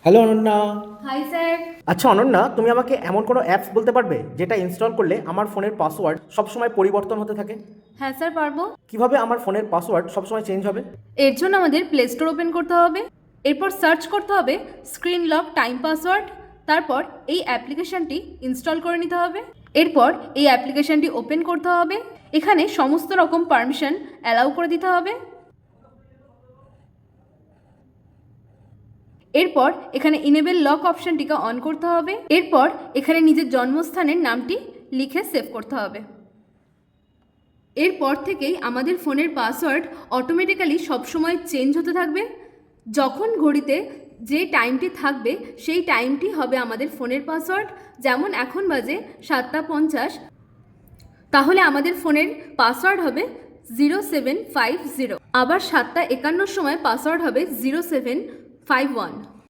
Hello Ananya. Hi sir. আচ্ছা অনন্যা, তুমি আমাকে এমন কোনো অ্যাপস বলতে পারবে যেটা ইনস্টল করলে আমার ফোনের পাসওয়ার্ড সবসময় পরিবর্তন হতে থাকে? হ্যাঁ স্যার, পারবো। কিভাবে আমার ফোনের পাসওয়ার্ড সবসময় চেঞ্জ হবে? এর জন্য আমাদের প্লে স্টোর ওপেন করতে হবে, এরপর সার্চ করতে হবে স্ক্রিন লক টাইম পাসওয়ার্ড। তারপর এই অ্যাপ্লিকেশনটি ইনস্টল করে নিতে হবে। এরপর এই অ্যাপ্লিকেশনটি ওপেন করতে হবে। এখানে সমস্ত রকম পারমিশন অ্যালাউ করে দিতে হবে। এরপর এখানে ইনেবল লক অপশনটিকে অন করতে হবে। এরপর এখানে নিজের জন্মস্থানের নামটি লিখে সেভ করতে হবে। এরপর থেকেই আমাদের ফোনের পাসওয়ার্ড অটোমেটিক্যালি সবসময় চেঞ্জ হতে থাকবে। যখন ঘড়িতে যে টাইমটি থাকবে সেই টাইমটি হবে আমাদের ফোনের পাসওয়ার্ড। যেমন এখন বাজে 7:50, তাহলে আমাদের ফোনের পাসওয়ার্ড হবে 0750। আবার 7:51 সময় পাসওয়ার্ড হবে 0751।